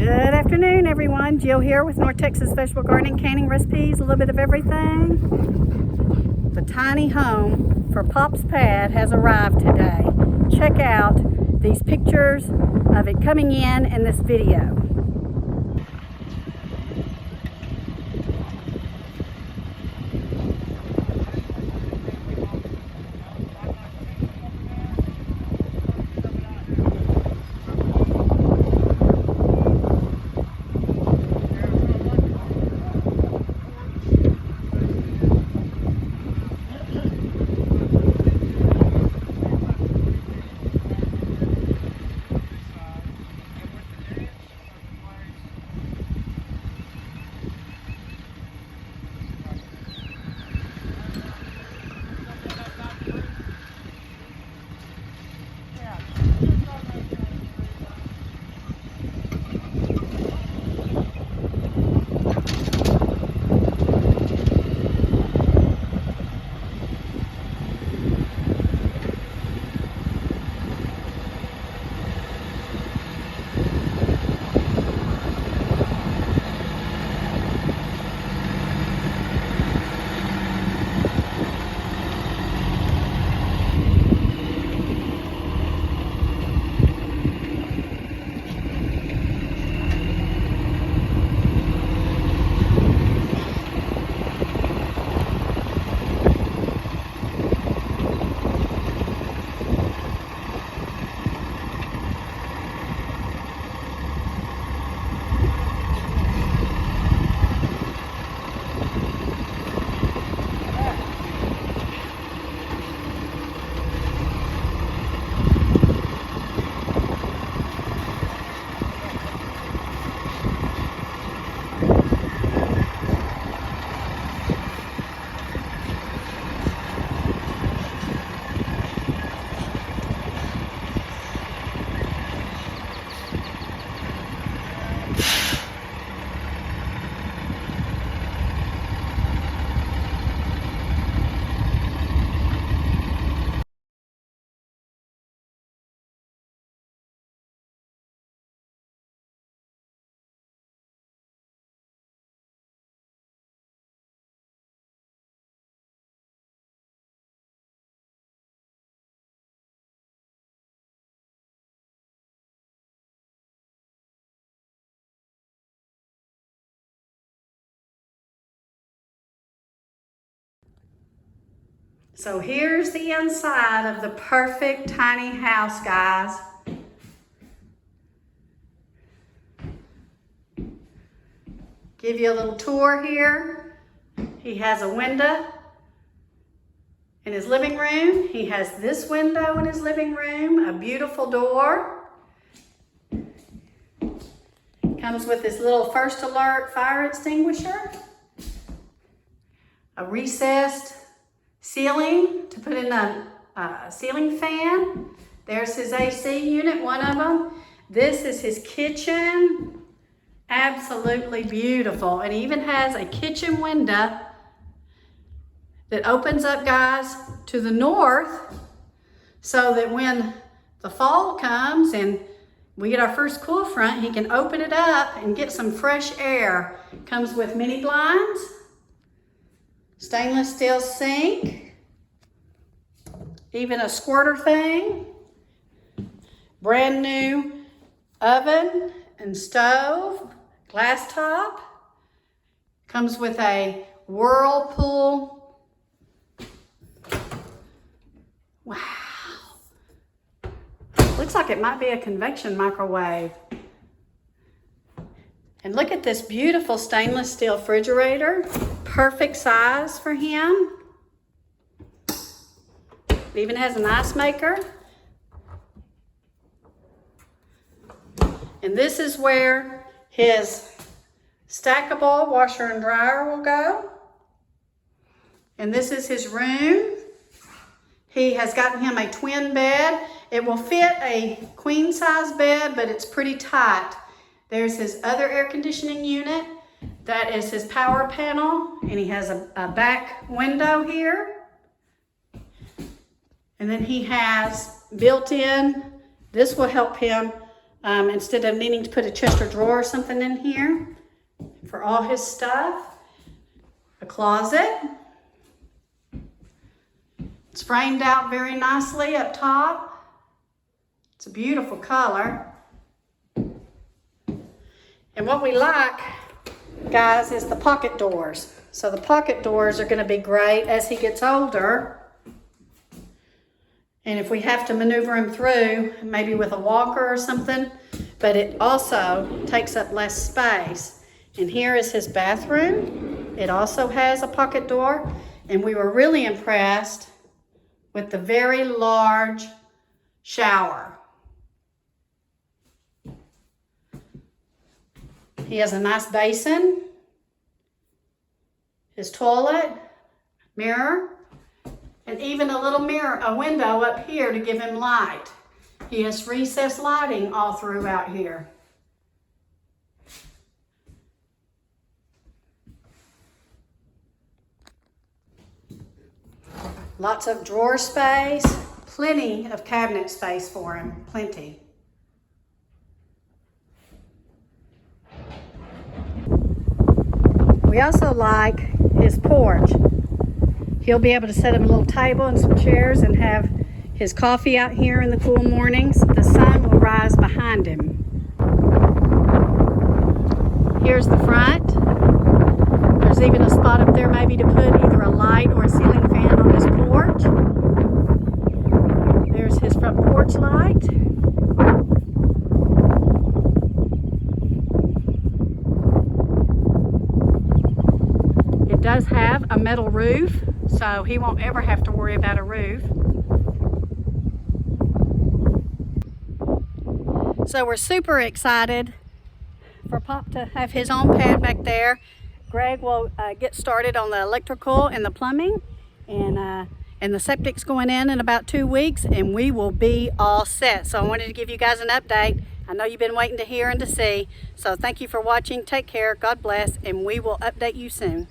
Good afternoon, everyone. Jill here with North Texas Vegetable Gardening, canning recipes, a little bit of everything. The tiny home for Pop's Pad has arrived today. Check out these pictures of it coming in this video. So here's the inside of the perfect tiny house, guys. Give you a little tour here. He has a window in his living room. He has this window in his living room, a beautiful door. Comes with this little first alert fire extinguisher, a recessed ceiling to put in a ceiling fan. There's his AC unit, one of them. This is his kitchen. Absolutely beautiful. And he even has a kitchen window that opens up, guys, to the north, so that when the fall comes and we get our first cool front, he can open it up and get some fresh air. Comes with mini blinds, stainless steel sink, even a squirter thing, brand new oven and stove, glass top. Comes with a Whirlpool. Wow. Looks like it might be a convection microwave. And look at this beautiful stainless steel refrigerator. Perfect size for him. It even has an ice maker. And this is where his stackable washer and dryer will go. And this is his room. He has gotten him a twin bed. It will fit a queen size bed, but it's pretty tight. There's his other air conditioning unit. That is his power panel, and he has a back window here. And then he has built in, this will help him instead of needing to put a chest or drawer or something in here for all his stuff. A closet. It's framed out very nicely up top. It's a beautiful color. And what we like, guys, is the pocket doors. So the pocket doors are going to be great as he gets older. And if we have to maneuver him through, maybe with a walker or something, but it also takes up less space. And here is his bathroom. It also has a pocket door. And we were really impressed with the very large shower. He has a nice basin, his toilet, mirror, and even a little mirror, a window up here to give him light. He has recessed lighting all throughout here. Lots of drawer space, plenty of cabinet space for him, plenty. We also like his porch. He'll be able to set up a little table and some chairs and have his coffee out here in the cool mornings. The sun will rise behind him. Here's the front. There's even a spot up there maybe to put either a light or a ceiling fan on his porch. There's his front porch light. It does have a metal roof, so he won't ever have to worry about a roof. So we're super excited for Pop to have his own pad back there. Greg will get started on the electrical and the plumbing, and the septic's going in about 2 weeks, and we will be all set. So I wanted to give you guys an update. I know you've been waiting to hear and to see. So thank you for watching. Take care. God bless, and we will update you soon.